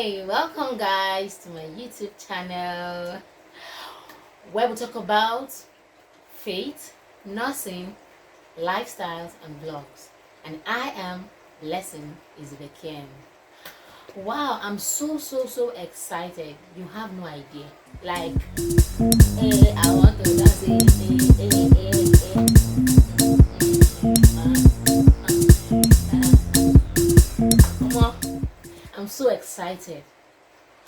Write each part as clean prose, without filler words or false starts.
Hey, welcome guys to my YouTube channel where we talk about faith, nursing, lifestyles, and vlogs. And I am Blessing Izubekian. Wow, I'm so excited. You have no idea. Like, I want to dance. Come on. I'm so excited.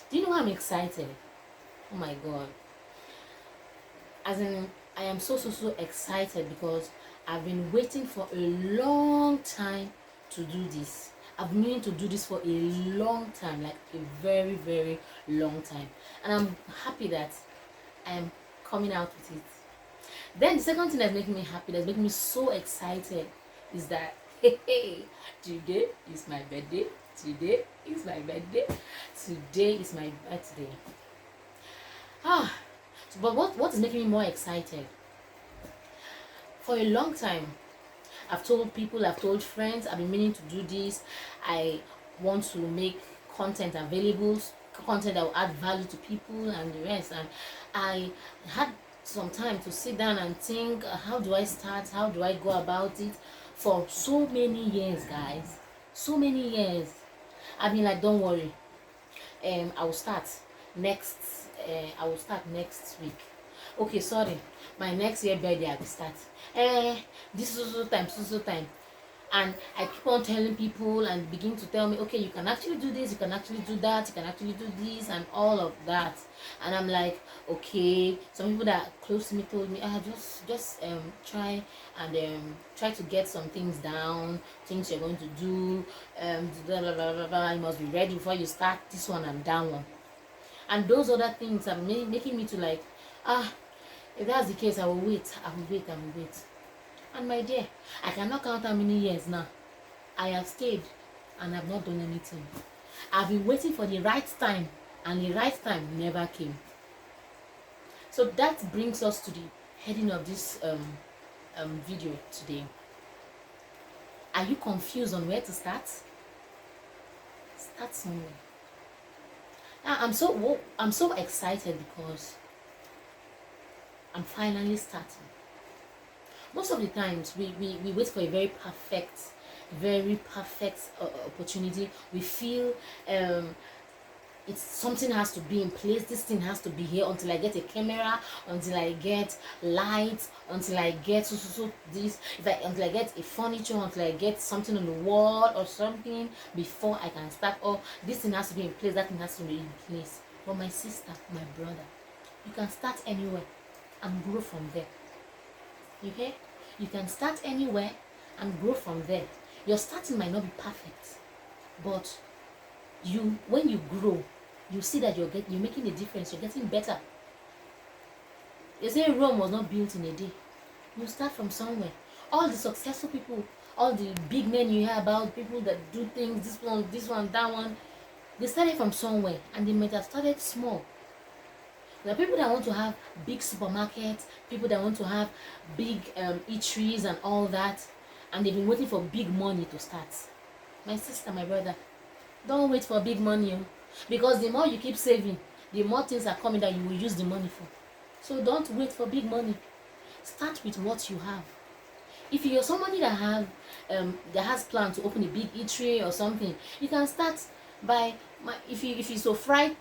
Do you know why I'm excited? Oh my god. As in, I am so excited because I've been waiting for a long time to do this. I've been meaning to do this for a long time, like a very long time, and I'm happy that I am coming out with it. Then the second thing that's making me happy, that's making me so excited, is that hey, today is my birthday. Today is my birthday. Today is my birthday. Ah, but what is making me more excited? For a long time, I've told people, I've told friends, I've been meaning to do this. I want to make content available, content that will add value to people and the rest. And I had some time to sit down and think, how do I start? How do I go about it? For so many years, guys. So many years. I've been like, don't worry. I will start next. I will start next week. Okay, sorry. My next year birthday, I will start. This is so time. And I keep on telling people and begin to tell me, okay, you can actually do this, you can actually do that, you can actually do this, and all of that. And I'm like, okay. Some people that are close to me told me, just try and try to get some things down, things you're going to do. Blah, blah, blah, blah, blah. You must be ready before you start this one and that one. And those other things are making me to like, if that's the case, I will wait. And my dear, I cannot count how many years now. I have stayed and I've not done anything. I've been waiting for the right time, and the right time never came. So that brings us to the heading of this video today. Are you confused on where to start? Start somewhere. Now, I'm so excited because I'm finally starting. Most of the times we wait for a very perfect opportunity. We feel it's something has to be in place, this thing has to be here until I get a camera, until I get lights, until I get this, until I get a furniture, until I get something on the wall or something before I can start. Or this thing has to be in place, that thing has to be in place. But my sister, my brother, you can start anywhere and grow from there. You hear? You can start anywhere and grow from there. Your starting might not be perfect, but when you grow, you see that you're making a difference. You're getting better. They say Rome was not built in a day. You start from somewhere. All the successful people, all the big men you hear about, people that do things, this one, that one, they started from somewhere, and they might have started small. There are people that want to have big supermarkets, people that want to have big eateries and all that, and they've been waiting for big money to start. My sister, my brother, don't wait for big money, because the more you keep saving, the more things are coming that you will use the money for. So don't wait for big money. Start with what you have. If you're somebody that has plan to open a big eatery or something, you can start by if you so fry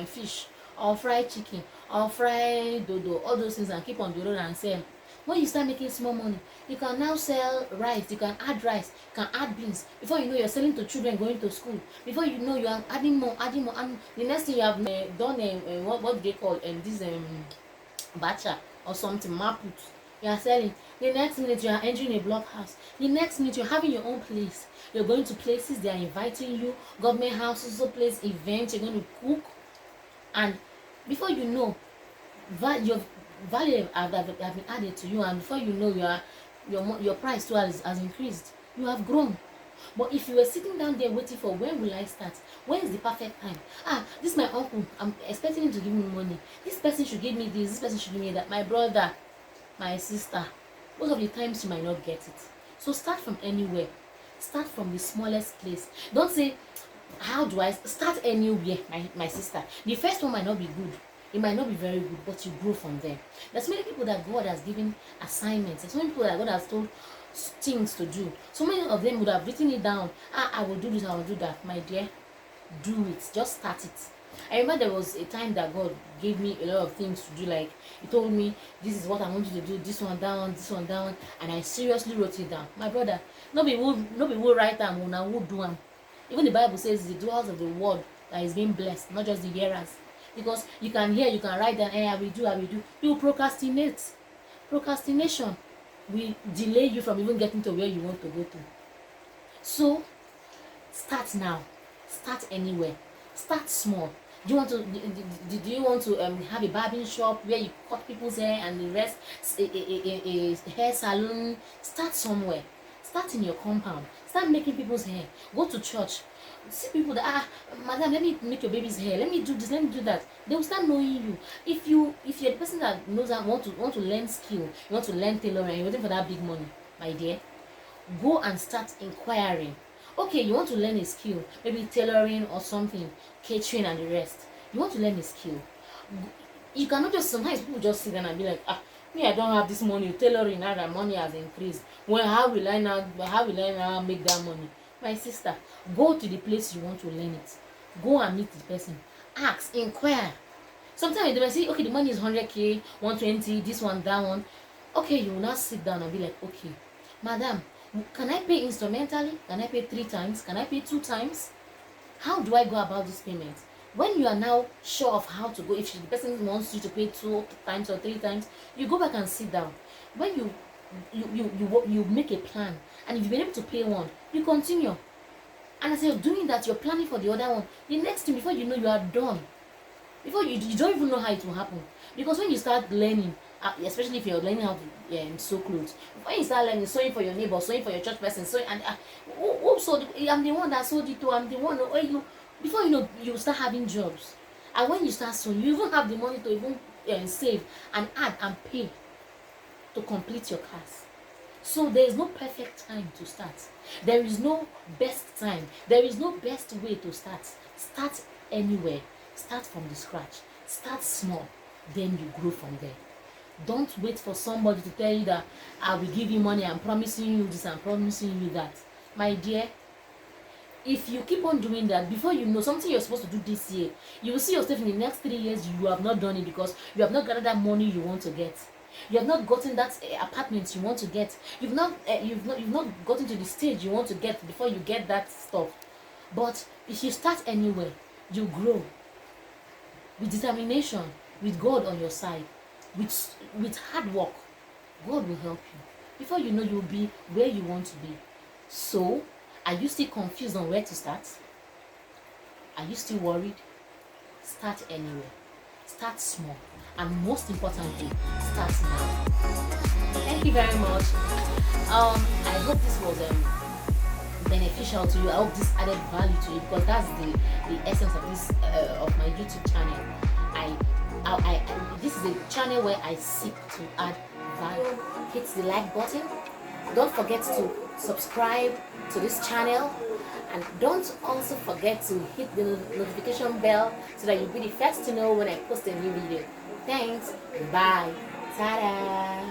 fish or fried chicken or fried dodo, all those things, and keep on the road and sell. When you start making small money, you can now sell rice. You can add rice, you can add beans. Before you know, you're selling to children going to school. Before you know, you are adding more, and the next thing you have done what do they call this bacha or something, maput. You are selling. The next minute you are entering a blockhouse. The next minute you're having your own place. You're going to places, they are inviting you. Government houses, also place events. You're going to cook, and before you know, your value have been added to you, and before you know, your price too has increased. You have grown. But if you were sitting down there waiting for when will I start, when is the perfect time, this is my uncle, I'm expecting him to give me money, this person should give me this person should give me that, my brother, my sister, most of the times you might not get it. So start from anywhere. Start from the smallest place. Don't say How do I start anywhere, my sister? The first one might not be good. It might not be very good, but you grow from there. There's so many people that God has given assignments. There's so many people that God has told things to do. So many of them would have written it down. I will do this, I will do that. My dear, do it. Just start it. I remember there was a time that God gave me a lot of things to do. Like He told me, this is what I want you to do, this one down, this one down, and I seriously wrote it down. My brother, nobody will write them, now who do them. Even the Bible says the doers of the word that is being blessed, not just the hearers. Because you can hear, you can write down, I will do, I will do. You procrastinate. Procrastination will delay you from even getting to where you want to go to. So, start now. Start anywhere. Start small. Do you want to have a barbing shop where you cut people's hair and the rest, a hair salon? Start somewhere. Start in your compound. Start making people's hair. Go to church. See people that madam, let me make your baby's hair. Let me do this. Let me do that. They will start knowing you. If you're the person that knows that want to learn skill, you want to learn tailoring, you're waiting for that big money, my dear, go and start inquiring. Okay, you want to learn a skill, maybe tailoring or something, catering and the rest. You want to learn a skill. You cannot just, sometimes people just sit down and be like, me, I don't have this money. Tailoring, now that money has increased. Well, how will I now make that money? My sister, go to the place you want to learn it. Go and meet the person. Ask, inquire. Sometimes they will say, okay, the money is 100k, 120, this one, that one. Okay, you will now sit down and be like, okay, madam, can I pay instrumentally? Can I pay 3 times? Can I pay 2 times? How do I go about this payment? When you are now sure of how to go, if the person wants you to pay 2 times or 3 times, you go back and sit down. When you make a plan, and if you've been able to pay one, you continue. And as you're doing that, you're planning for the other one. The next thing, before you know, you are done. Before you don't even know how it will happen. Because when you start learning, especially if you're learning how to sew clothes, when you start learning, sewing for your neighbor, sewing for your church person, sewing, and who sewed? I'm the one that sewed it too. I'm the one. Before you know, you start having jobs. And when you start sewing, you even have the money to even save and add and pay to complete your class. So there is no perfect time to start. There is no best time. There is no best way to start. Start anywhere. Start from the scratch. Start small. Then you grow from there. Don't wait for somebody to tell you that I will give you money, I'm promising you this, I'm promising you that. My dear, if you keep on doing that, before you know something you're supposed to do this year, you will see yourself in the next 3 years you have not done it because you have not gathered that money you want to get. You have not gotten that apartment you want to get. You've not gotten to the stage you want to get before you get that stuff. But if you start anywhere, you grow with determination, with God on your side, with hard work. God will help you. Before you know, you'll be where you want to be. So, are you still confused on where to start? Are you still worried? Start anywhere. Start small. And most importantly, start now. Thank you very much. I hope this was beneficial to you. I hope this added value to you, because that's the essence of this of my YouTube channel. This is a channel where I seek to add value. Hit the like button. Don't forget to subscribe to this channel, and don't also forget to hit the notification bell so that you'll be the first to know when I post a new video. Thanks. Bye. Ta-da.